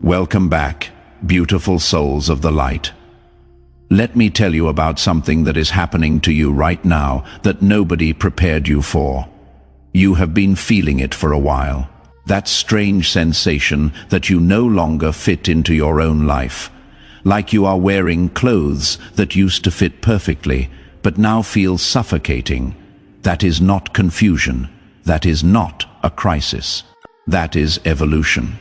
Welcome back, beautiful souls of the light. Let me tell you about something that is happening to you right now that nobody prepared you for. You have been feeling it for a while. That strange sensation that you no longer fit into your own life. Like you are wearing clothes that used to fit perfectly, but now feel suffocating. That is not confusion. That is not a crisis. That is evolution.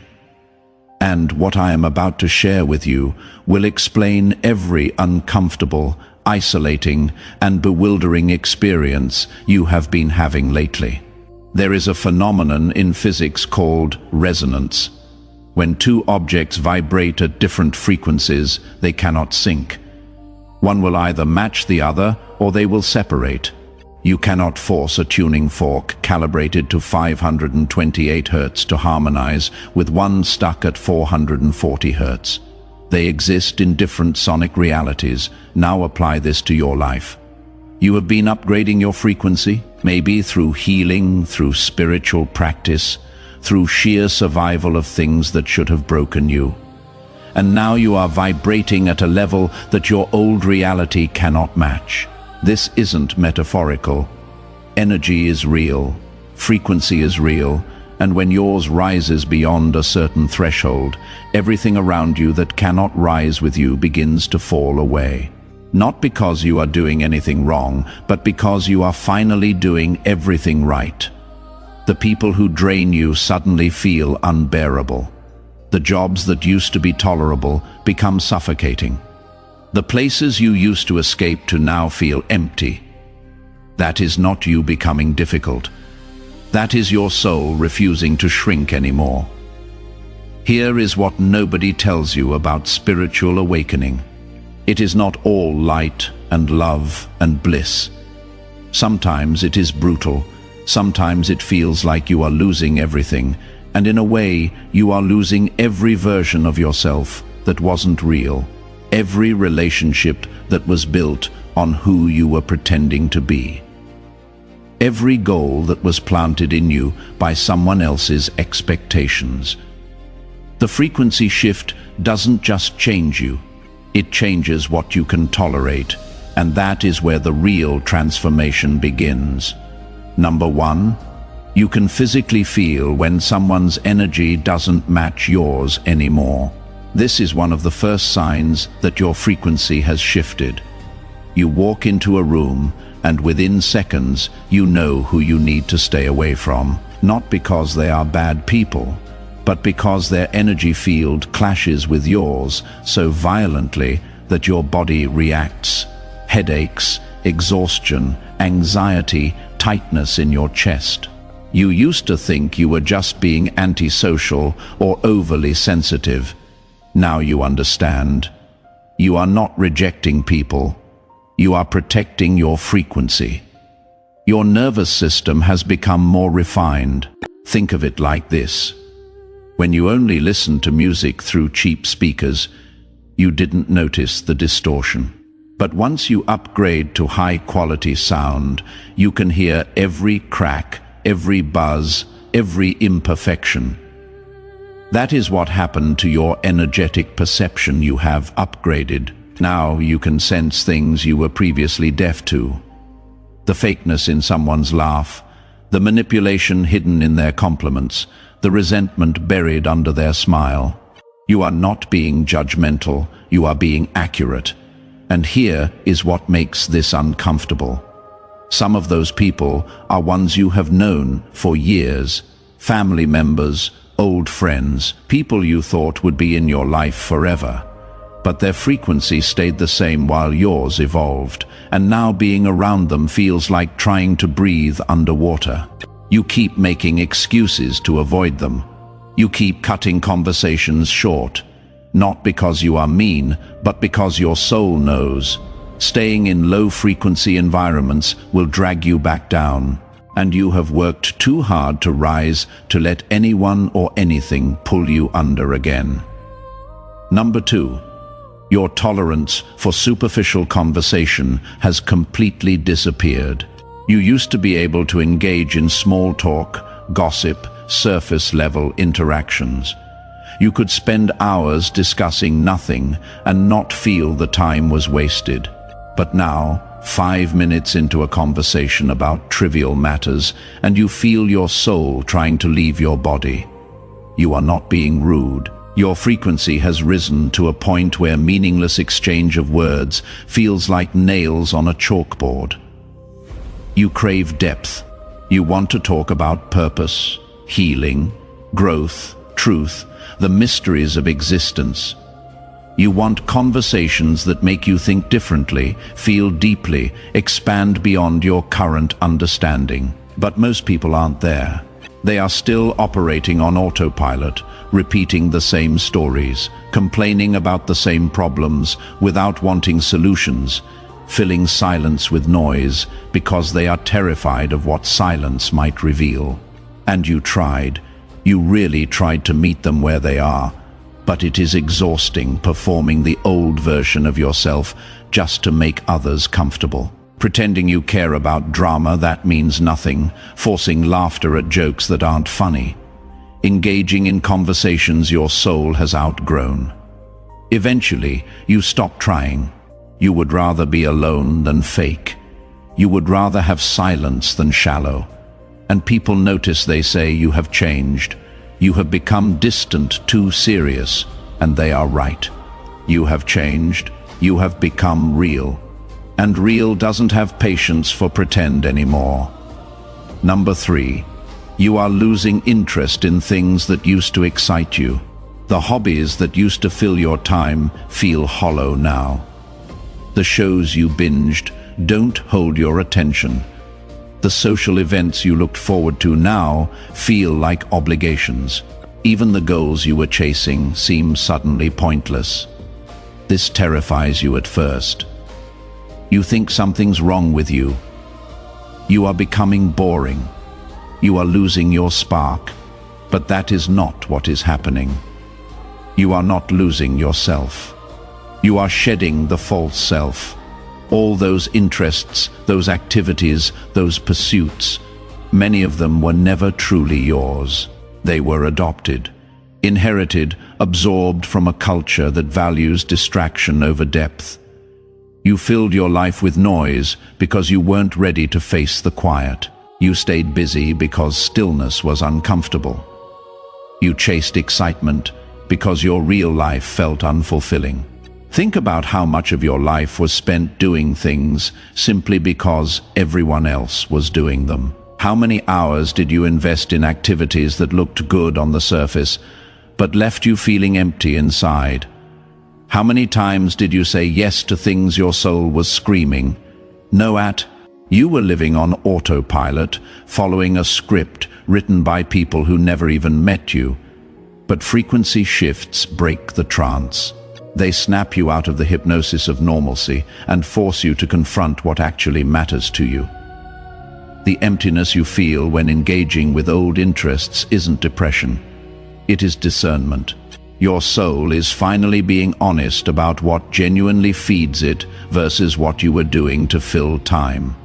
And what I am about to share with you will explain every uncomfortable, isolating, and bewildering experience you have been having lately. There is a phenomenon in physics called resonance. When two objects vibrate at different frequencies, they cannot sync. One will either match the other or they will separate. You cannot force a tuning fork calibrated to 528 Hz to harmonize with one stuck at 440 Hz. They exist in different sonic realities. Now apply this to your life. You have been upgrading your frequency, maybe through healing, through spiritual practice, through sheer survival of things that should have broken you. And now you are vibrating at a level that your old reality cannot match. This isn't metaphorical. Energy is real, frequency is real, and when yours rises beyond a certain threshold, everything around you that cannot rise with you begins to fall away. Not because you are doing anything wrong, but because you are finally doing everything right. The people who drain you suddenly feel unbearable. The jobs that used to be tolerable become suffocating. The places you used to escape to now feel empty. That is not you becoming difficult. That is your soul refusing to shrink anymore. Here is what nobody tells you about spiritual awakening. It is not all light and love and bliss. Sometimes it is brutal. Sometimes it feels like you are losing everything, and in a way, you are losing every version of yourself that wasn't real. Every relationship that was built on who you were pretending to be. Every goal that was planted in you by someone else's expectations. The frequency shift doesn't just change you, it changes what you can tolerate, and that is where the real transformation begins. Number one, you can physically feel when someone's energy doesn't match yours anymore. This is one of the first signs that your frequency has shifted. You walk into a room, and within seconds, you know who you need to stay away from. Not because they are bad people, but because their energy field clashes with yours so violently that your body reacts. Headaches, exhaustion, anxiety, tightness in your chest. You used to think you were just being antisocial or overly sensitive. Now you understand. You are not rejecting people. You are protecting your frequency. Your nervous system has become more refined. Think of it like this. When you only listened to music through cheap speakers, you didn't notice the distortion. But once you upgrade to high-quality sound, you can hear every crack, every buzz, every imperfection. That is what happened to your energetic perception. You have upgraded. Now you can sense things you were previously deaf to. The fakeness in someone's laugh, the manipulation hidden in their compliments, the resentment buried under their smile. You are not being judgmental, you are being accurate. And here is what makes this uncomfortable. Some of those people are ones you have known for years, family members, old friends, people you thought would be in your life forever. But their frequency stayed the same while yours evolved, and now being around them feels like trying to breathe underwater. You keep making excuses to avoid them. You keep cutting conversations short, not because you are mean, but because your soul knows. Staying in low-frequency environments will drag you back down, and you have worked too hard to rise to let anyone or anything pull you under again. Number two, your tolerance for superficial conversation has completely disappeared. You used to be able to engage in small talk, gossip, surface-level interactions. You could spend hours discussing nothing and not feel the time was wasted. But now, 5 minutes into a conversation about trivial matters, and you feel your soul trying to leave your body. You are not being rude. Your frequency has risen to a point where meaningless exchange of words feels like nails on a chalkboard. You crave depth. You want to talk about purpose, healing, growth, truth, the mysteries of existence. You want conversations that make you think differently, feel deeply, expand beyond your current understanding. But most people aren't there. They are still operating on autopilot, repeating the same stories, complaining about the same problems without wanting solutions, filling silence with noise because they are terrified of what silence might reveal. And you tried. You really tried to meet them where they are, but it is exhausting performing the old version of yourself just to make others comfortable. Pretending you care about drama that means nothing, forcing laughter at jokes that aren't funny, engaging in conversations your soul has outgrown. Eventually, you stop trying. You would rather be alone than fake. You would rather have silence than shallow. And people notice, they say you have changed. You have become distant, too serious, and they are right. You have changed. You have become real. And real doesn't have patience for pretend anymore. Number 3, you are losing interest in things that used to excite you. The hobbies that used to fill your time feel hollow now. The shows you binged don't hold your attention. The social events you looked forward to now feel like obligations. Even the goals you were chasing seem suddenly pointless. This terrifies you at first. You think something's wrong with you. You are becoming boring. You are losing your spark. But that is not what is happening. You are not losing yourself. You are shedding the false self. All those interests, those activities, those pursuits, many of them were never truly yours. They were adopted, inherited, absorbed from a culture that values distraction over depth. You filled your life with noise because you weren't ready to face the quiet. You stayed busy because stillness was uncomfortable. You chased excitement because your real life felt unfulfilling. Think about how much of your life was spent doing things simply because everyone else was doing them. How many hours did you invest in activities that looked good on the surface, but left you feeling empty inside? How many times did you say yes to things your soul was screaming no at? You were living on autopilot, following a script written by people who never even met you. But frequency shifts break the trance. They snap you out of the hypnosis of normalcy and force you to confront what actually matters to you. The emptiness you feel when engaging with old interests isn't depression. It is discernment. Your soul is finally being honest about what genuinely feeds it versus what you were doing to fill time.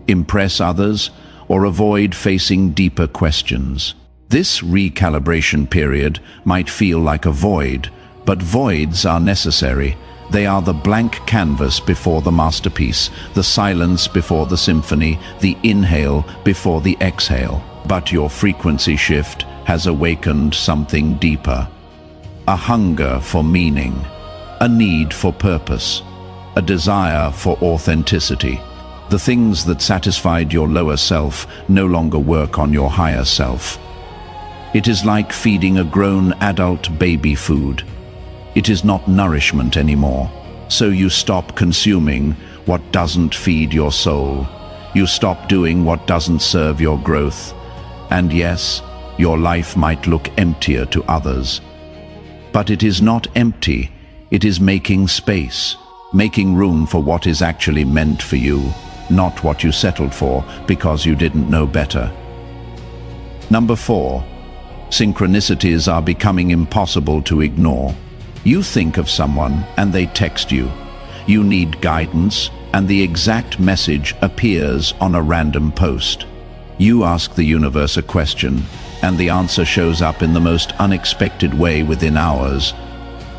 Impress others or avoid facing deeper questions. This recalibration period might feel like a void, but voids are necessary. They are the blank canvas before the masterpiece, the silence before the symphony, the inhale before the exhale. But your frequency shift has awakened something deeper. A hunger for meaning, a need for purpose, a desire for authenticity. The things that satisfied your lower self no longer work on your higher self. It is like feeding a grown adult baby food. It is not nourishment anymore. So you stop consuming what doesn't feed your soul. You stop doing what doesn't serve your growth. And yes, your life might look emptier to others. But it is not empty. It is making space, making room for what is actually meant for you, not what you settled for because you didn't know better. Number 4, synchronicities are becoming impossible to ignore. You think of someone and they text you. You need guidance and the exact message appears on a random post. You ask the universe a question and the answer shows up in the most unexpected way within hours.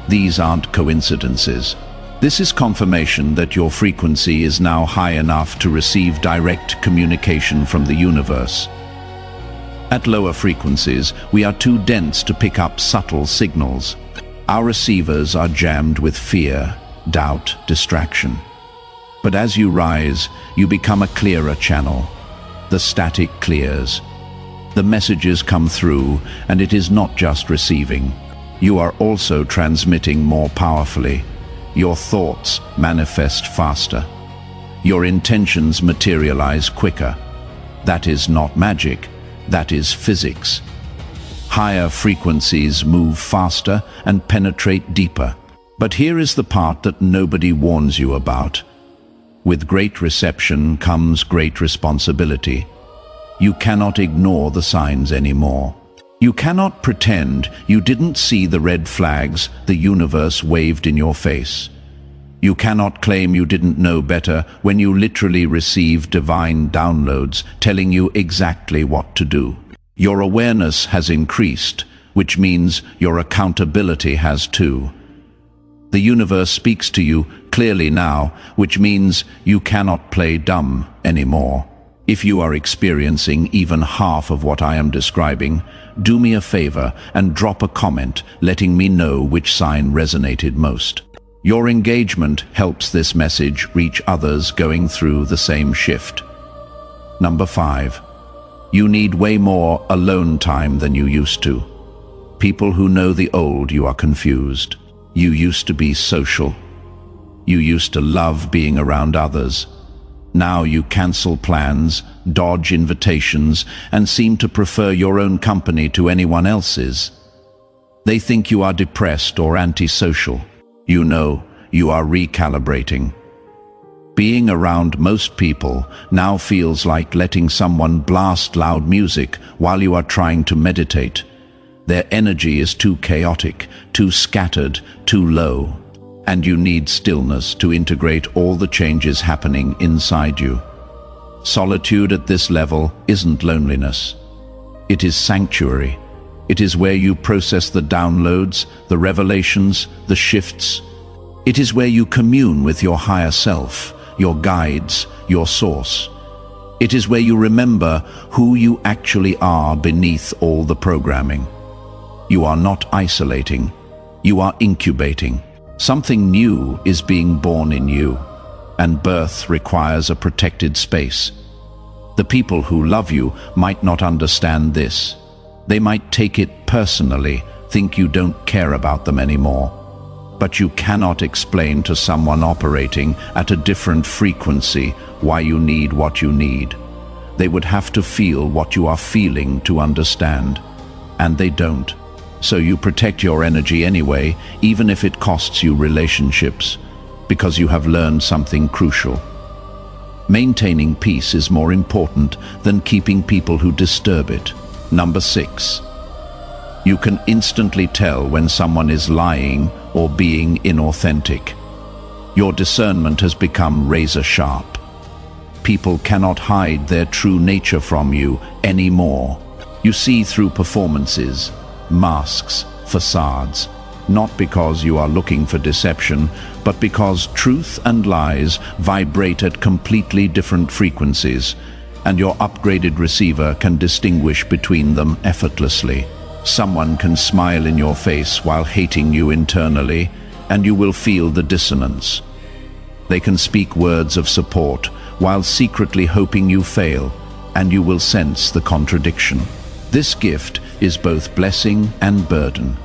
These aren't coincidences. This is confirmation that your frequency is now high enough to receive direct communication from the universe. At lower frequencies, we are too dense to pick up subtle signals. Our receivers are jammed with fear, doubt, distraction. But as you rise, you become a clearer channel. The static clears. The messages come through, and it is not just receiving. You are also transmitting more powerfully. Your thoughts manifest faster. Your intentions materialize quicker. That is not magic, that is physics. Higher frequencies move faster and penetrate deeper. But here is the part that nobody warns you about. With great reception comes great responsibility. You cannot ignore the signs anymore. You cannot pretend you didn't see the red flags the universe waved in your face. You cannot claim you didn't know better when you literally received divine downloads telling you exactly what to do. Your awareness has increased, which means your accountability has too. The universe speaks to you clearly now, which means you cannot play dumb anymore. If you are experiencing even half of what I am describing, do me a favor and drop a comment letting me know which sign resonated most. Your engagement helps this message reach others going through the same shift. Number 5. You need way more alone time than you used to. People who know the old you are confused. You used to be social. You used to love being around others. Now you cancel plans, dodge invitations, and seem to prefer your own company to anyone else's. They think you are depressed or antisocial. You know, you are recalibrating. Being around most people now feels like letting someone blast loud music while you are trying to meditate. Their energy is too chaotic, too scattered, too low, and you need stillness to integrate all the changes happening inside you. Solitude at this level isn't loneliness. It is sanctuary. It is where you process the downloads, the revelations, the shifts. It is where you commune with your higher self, your guides, your source. It is where you remember who you actually are beneath all the programming. You are not isolating. You are incubating. Something new is being born in you, and birth requires a protected space. The people who love you might not understand this. They might take it personally, think you don't care about them anymore. But you cannot explain to someone operating at a different frequency why you need what you need. They would have to feel what you are feeling to understand, and they don't. So you protect your energy anyway, even if it costs you relationships, because you have learned something crucial. Maintaining peace is more important than keeping people who disturb it. Number 6. You can instantly tell when someone is lying or being inauthentic. Your discernment has become razor sharp. People cannot hide their true nature from you anymore. You see through performances, masks, facades, not because you are looking for deception, but because truth and lies vibrate at completely different frequencies, and your upgraded receiver can distinguish between them effortlessly. Someone can smile in your face while hating you internally, and you will feel the dissonance. They can speak words of support while secretly hoping you fail, and you will sense the contradiction. This gift is both blessing and burden.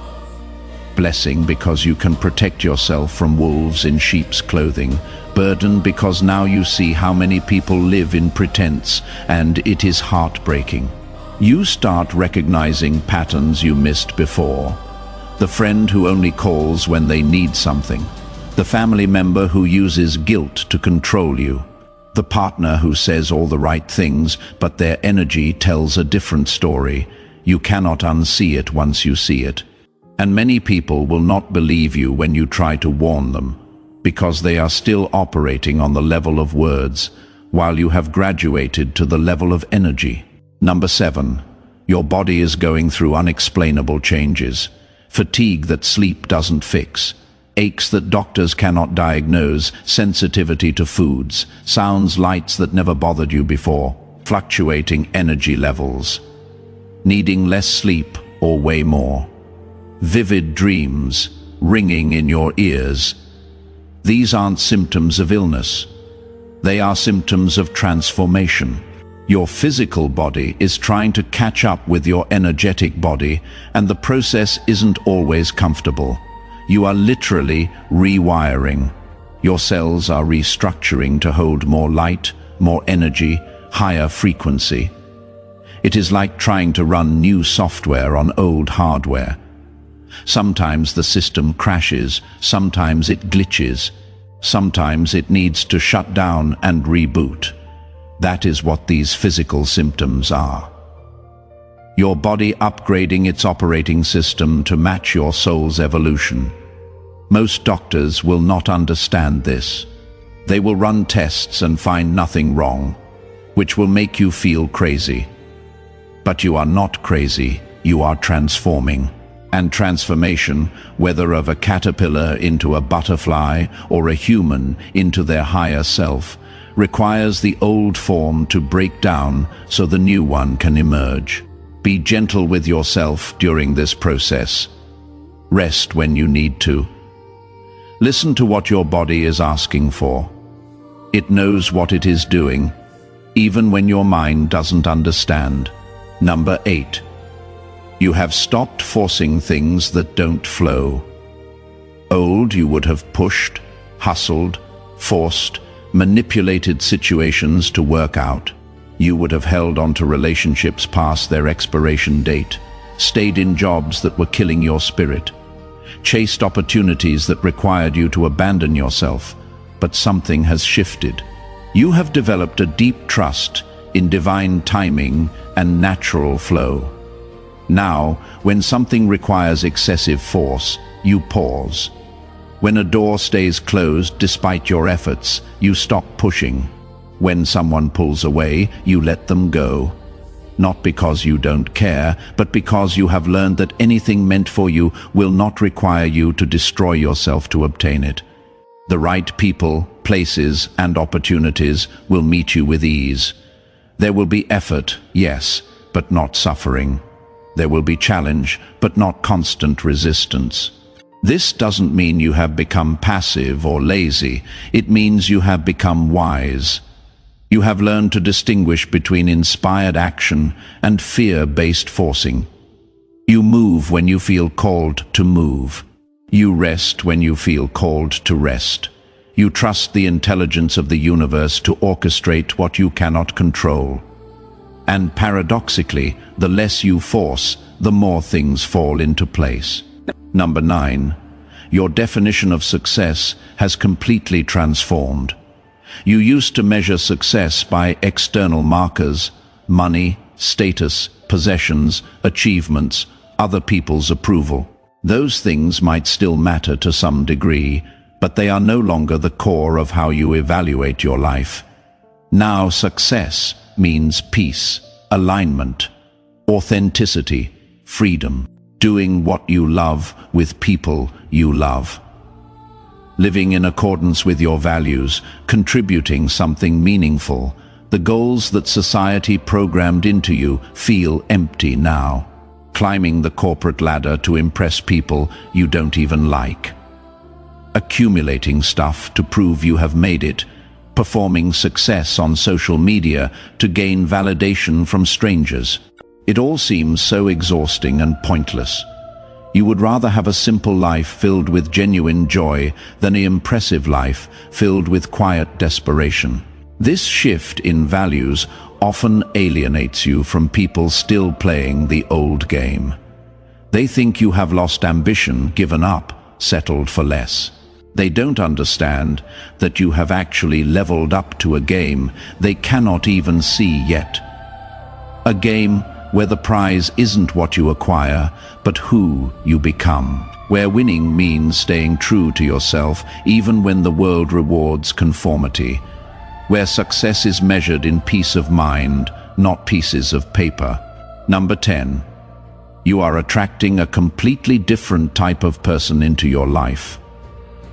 Blessing because you can protect yourself from wolves in sheep's clothing. Burden because now you see how many people live in pretense, and it is heartbreaking. You start recognizing patterns you missed before. The friend who only calls when they need something. The family member who uses guilt to control you. The partner who says all the right things, but their energy tells a different story. You cannot unsee it once you see it. And many people will not believe you when you try to warn them, because they are still operating on the level of words, while you have graduated to the level of energy. Number 7. Your body is going through unexplainable changes. Fatigue that sleep doesn't fix. Aches that doctors cannot diagnose, sensitivity to foods, sounds, lights that never bothered you before, fluctuating energy levels, needing less sleep or way more, vivid dreams ringing in your ears. These aren't symptoms of illness. They are symptoms of transformation. Your physical body is trying to catch up with your energetic body, and the process isn't always comfortable. You are literally rewiring. Your cells are restructuring to hold more light, more energy, higher frequency. It is like trying to run new software on old hardware. Sometimes the system crashes, sometimes it glitches, sometimes it needs to shut down and reboot. That is what these physical symptoms are. Your body upgrading its operating system to match your soul's evolution. Most doctors will not understand this. They will run tests and find nothing wrong, which will make you feel crazy. But you are not crazy, you are transforming. And transformation, whether of a caterpillar into a butterfly or a human into their higher self, requires the old form to break down so the new one can emerge. Be gentle with yourself during this process. Rest when you need to. Listen to what your body is asking for. It knows what it is doing, even when your mind doesn't understand. Number 8. You have stopped forcing things that don't flow. Old, you would have pushed, hustled, forced, manipulated situations to work out. You would have held on to relationships past their expiration date, stayed in jobs that were killing your spirit, chased opportunities that required you to abandon yourself. But something has shifted. You have developed a deep trust in divine timing and natural flow. Now, when something requires excessive force, you pause. When a door stays closed despite your efforts, you stop pushing. When someone pulls away, you let them go. Not because you don't care, but because you have learned that anything meant for you will not require you to destroy yourself to obtain it. The right people, places, and opportunities will meet you with ease. There will be effort, yes, but not suffering. There will be challenge, but not constant resistance. This doesn't mean you have become passive or lazy. It means you have become wise. You have learned to distinguish between inspired action and fear-based forcing. You move when you feel called to move. You rest when you feel called to rest. You trust the intelligence of the universe to orchestrate what you cannot control. And paradoxically, the less you force, the more things fall into place. Number 9. Your definition of success has completely transformed. You used to measure success by external markers, money, status, possessions, achievements, other people's approval. Those things might still matter to some degree, but they are no longer the core of how you evaluate your life. Now success means peace, alignment, authenticity, freedom, doing what you love with people you love, living in accordance with your values, contributing something meaningful. The goals that society programmed into you feel empty now. Climbing the corporate ladder to impress people you don't even like. Accumulating stuff to prove you have made it. Performing success on social media to gain validation from strangers. It all seems so exhausting and pointless. You would rather have a simple life filled with genuine joy than an impressive life filled with quiet desperation. This shift in values often alienates you from people still playing the old game. They think you have lost ambition, given up, settled for less. They don't understand that you have actually leveled up to a game they cannot even see yet. A game where the prize isn't what you acquire, but who you become. Where winning means staying true to yourself even when the world rewards conformity. Where success is measured in peace of mind, not pieces of paper. Number 10. You are attracting a completely different type of person into your life.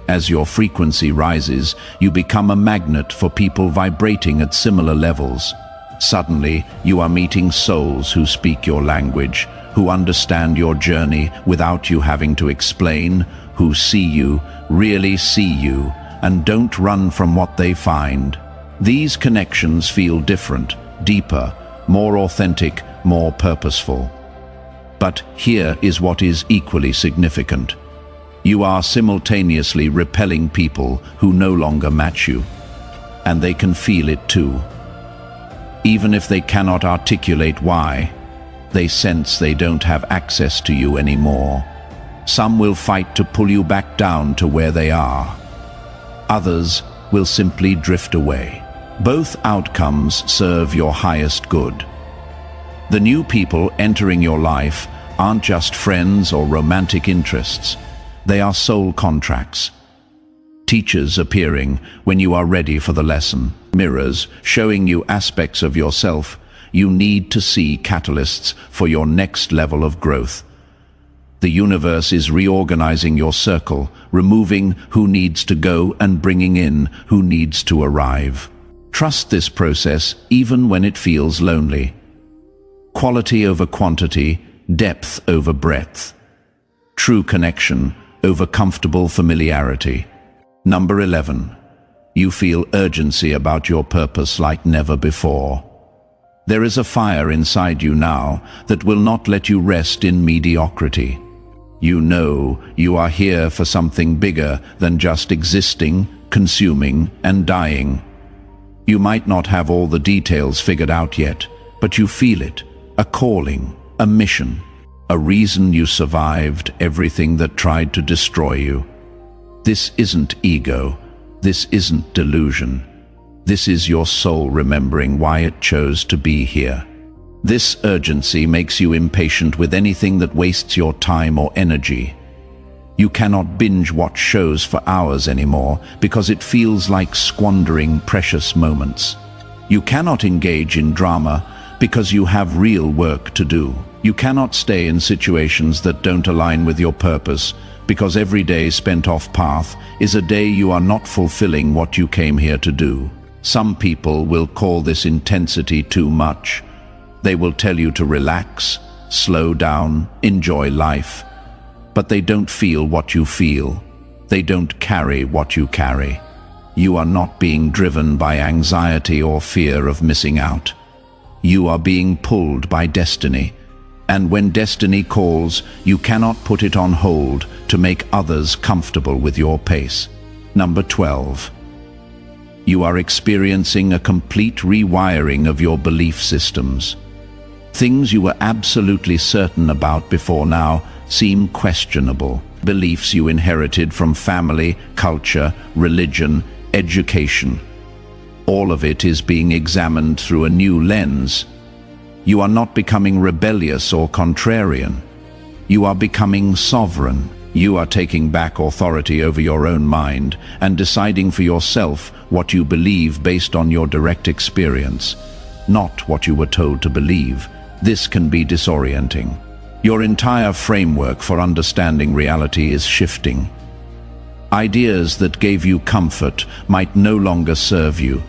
As your frequency rises, you become a magnet for people vibrating at similar levels. Suddenly, you are meeting souls who speak your language, who understand your journey without you having to explain, who see you, really see you, and don't run from what they find. These connections feel different, deeper, more authentic, more purposeful. But here is what is equally significant. You are simultaneously repelling people who no longer match you, and they can feel it too. Even if they cannot articulate why, they sense they don't have access to you anymore. Some will fight to pull you back down to where they are. Others will simply drift away. Both outcomes serve your highest good. The new people entering your life aren't just friends or romantic interests. They are soul contracts. Teachers appearing when you are ready for the lesson. Mirrors showing you aspects of yourself you need to see, catalysts for your next level of growth. The universe is reorganizing your circle, removing who needs to go and bringing in who needs to arrive. Trust this process even when it feels lonely. Quality over quantity, depth over breadth. True connection over comfortable familiarity. Number 11. You feel urgency about your purpose like never before. There is a fire inside you now that will not let you rest in mediocrity. You know you are here for something bigger than just existing, consuming, and dying. You might not have all the details figured out yet, but you feel it, a calling, a mission, a reason you survived everything that tried to destroy you. This isn't ego, this isn't delusion. This is your soul remembering why it chose to be here. This urgency makes you impatient with anything that wastes your time or energy. You cannot binge watch shows for hours anymore because it feels like squandering precious moments. You cannot engage in drama because you have real work to do. You cannot stay in situations that don't align with your purpose because every day spent off path is a day you are not fulfilling what you came here to do. Some people will call this intensity too much. They will tell you to relax, slow down, enjoy life. But they don't feel what you feel. They don't carry what you carry. You are not being driven by anxiety or fear of missing out. You are being pulled by destiny. And when destiny calls, you cannot put it on hold to make others comfortable with your pace. Number 12. You are experiencing a complete rewiring of your belief systems. Things you were absolutely certain about before now seem questionable. Beliefs you inherited from family, culture, religion, education. All of it is being examined through a new lens. You are not becoming rebellious or contrarian. You are becoming sovereign. You are taking back authority over your own mind and deciding for yourself what you believe based on your direct experience, not what you were told to believe. This can be disorienting. Your entire framework for understanding reality is shifting. Ideas that gave you comfort might no longer serve you.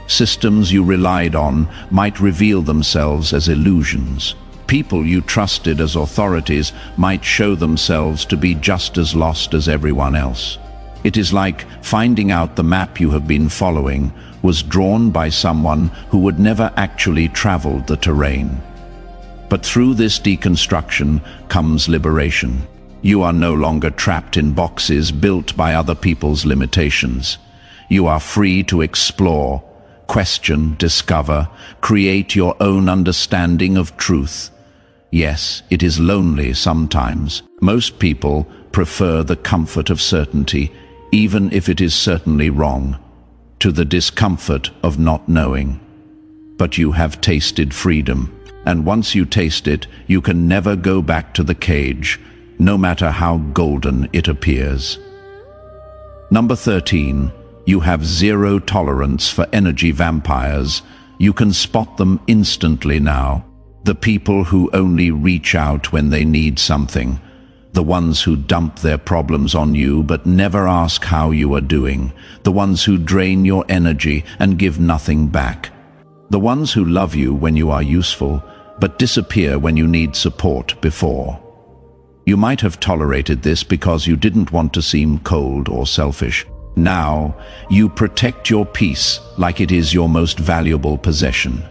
Systems you relied on might reveal themselves as illusions. People you trusted as authorities might show themselves to be just as lost as everyone else. It is like finding out the map you have been following was drawn by someone who would never actually traveled the terrain. But through this deconstruction comes liberation. You are no longer trapped in boxes built by other people's limitations. You are free to explore, question, discover, create your own understanding of truth. Yes, it is lonely sometimes. Most people prefer the comfort of certainty, even if it is certainly wrong, to the discomfort of not knowing. But you have tasted freedom, and once you taste it, you can never go back to the cage, no matter how golden it appears. Number 13. You have zero tolerance for energy vampires. You can spot them instantly now. The people who only reach out when they need something. The ones who dump their problems on you but never ask how you are doing. The ones who drain your energy and give nothing back. The ones who love you when you are useful, but disappear when you need support before. You might have tolerated this because you didn't want to seem cold or selfish. Now, you protect your peace like it is your most valuable possession.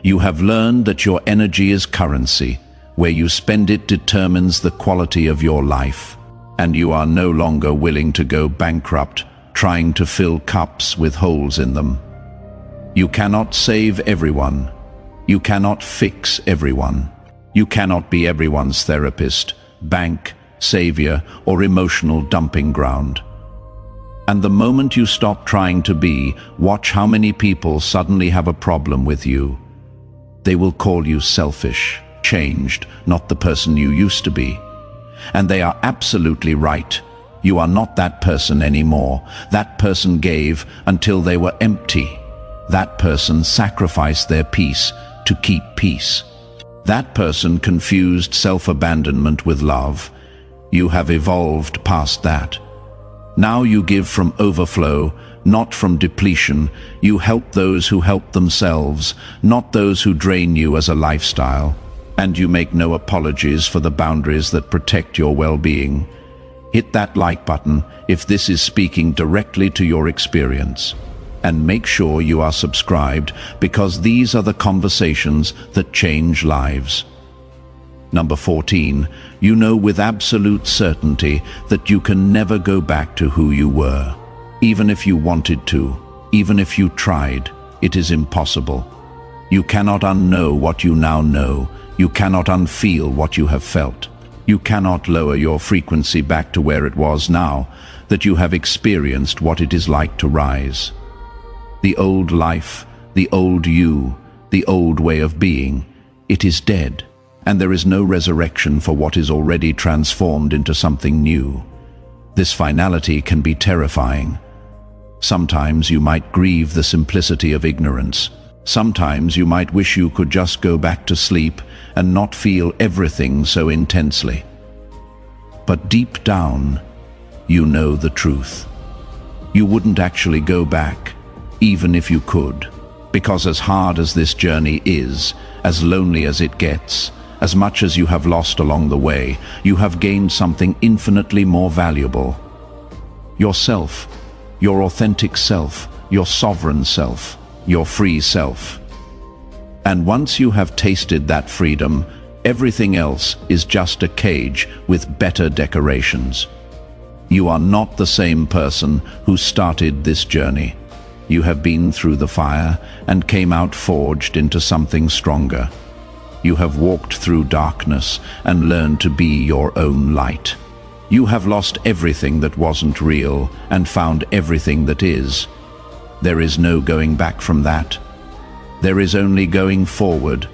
You have learned that your energy is currency. Where you spend it determines the quality of your life, and you are no longer willing to go bankrupt trying to fill cups with holes in them. You cannot save everyone. You cannot fix everyone. You cannot be everyone's therapist, bank, savior, or emotional dumping ground. And the moment you stop trying to be, watch how many people suddenly have a problem with you. They will call you selfish, changed, not the person you used to be. And they are absolutely right. You are not that person anymore. That person gave until they were empty. That person sacrificed their peace to keep peace. That person confused self-abandonment with love. You have evolved past that. Now you give from overflow, not from depletion. You help those who help themselves, not those who drain you as a lifestyle. And you make no apologies for the boundaries that protect your well-being. Hit that like button if this is speaking directly to your experience. And make sure you are subscribed, because these are the conversations that change lives. Number 14, you know with absolute certainty that you can never go back to who you were. Even if you wanted to, even if you tried, it is impossible. You cannot unknow what you now know. You cannot unfeel what you have felt. You cannot lower your frequency back to where it was now that you have experienced what it is like to rise. The old life, the old you, the old way of being, it is dead, and there is no resurrection for what is already transformed into something new. This finality can be terrifying. Sometimes you might grieve the simplicity of ignorance. Sometimes you might wish you could just go back to sleep and not feel everything so intensely. But deep down, you know the truth. You wouldn't actually go back, even if you could, because as hard as this journey is, as lonely as it gets, as much as you have lost along the way, you have gained something infinitely more valuable. Yourself, your authentic self, your sovereign self, your free self. And once you have tasted that freedom, everything else is just a cage with better decorations. You are not the same person who started this journey. You have been through the fire and came out forged into something stronger. You have walked through darkness and learned to be your own light. You have lost everything that wasn't real and found everything that is. There is no going back from that. There is only going forward.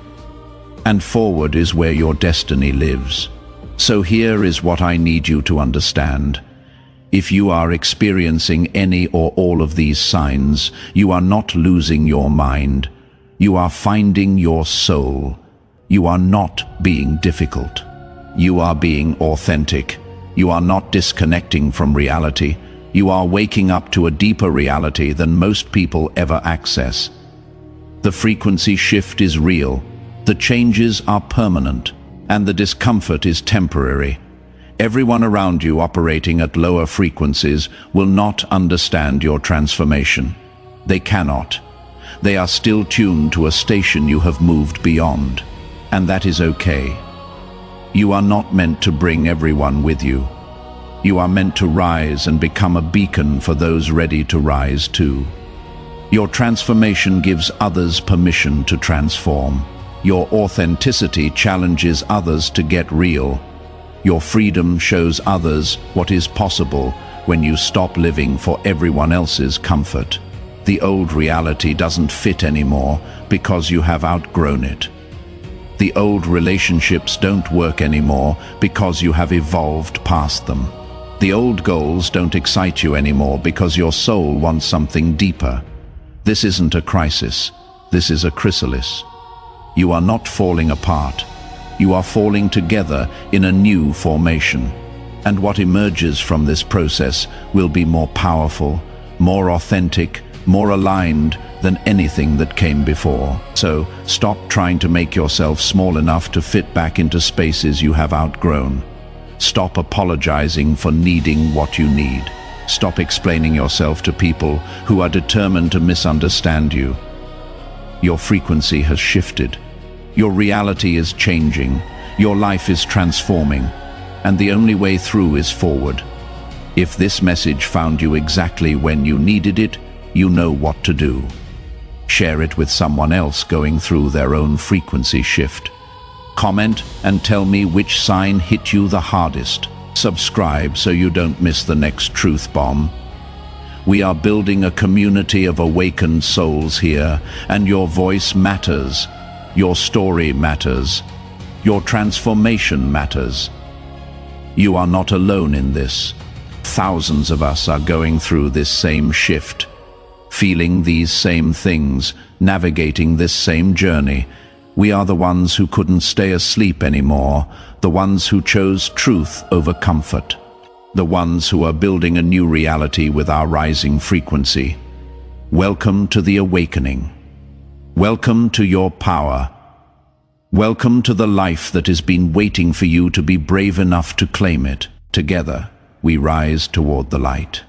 And forward is where your destiny lives. So here is what I need you to understand. If you are experiencing any or all of these signs, you are not losing your mind. You are finding your soul. You are not being difficult. You are being authentic. You are not disconnecting from reality. You are waking up to a deeper reality than most people ever access. The frequency shift is real. The changes are permanent, and the discomfort is temporary. Everyone around you operating at lower frequencies will not understand your transformation. They cannot. They are still tuned to a station you have moved beyond, and that is okay. You are not meant to bring everyone with you. You are meant to rise and become a beacon for those ready to rise too. Your transformation gives others permission to transform. Your authenticity challenges others to get real. Your freedom shows others what is possible when you stop living for everyone else's comfort. The old reality doesn't fit anymore because you have outgrown it. The old relationships don't work anymore because you have evolved past them. The old goals don't excite you anymore because your soul wants something deeper. This isn't a crisis. This is a chrysalis. You are not falling apart. You are falling together in a new formation. And what emerges from this process will be more powerful, more authentic, more aligned than anything that came before. So, stop trying to make yourself small enough to fit back into spaces you have outgrown. Stop apologizing for needing what you need. Stop explaining yourself to people who are determined to misunderstand you. Your frequency has shifted. Your reality is changing. Your life is transforming. And the only way through is forward. If this message found you exactly when you needed it, you know what to do. Share it with someone else going through their own frequency shift. Comment and tell me which sign hit you the hardest. Subscribe so you don't miss the next truth bomb. We are building a community of awakened souls here, and your voice matters. Your story matters. Your transformation matters. You are not alone in this. Thousands of us are going through this same shift, feeling these same things, navigating this same journey. We are the ones who couldn't stay asleep anymore, the ones who chose truth over comfort, the ones who are building a new reality with our rising frequency. Welcome to the awakening. Welcome to your power. Welcome to the life that has been waiting for you to be brave enough to claim it. Together, we rise toward the light.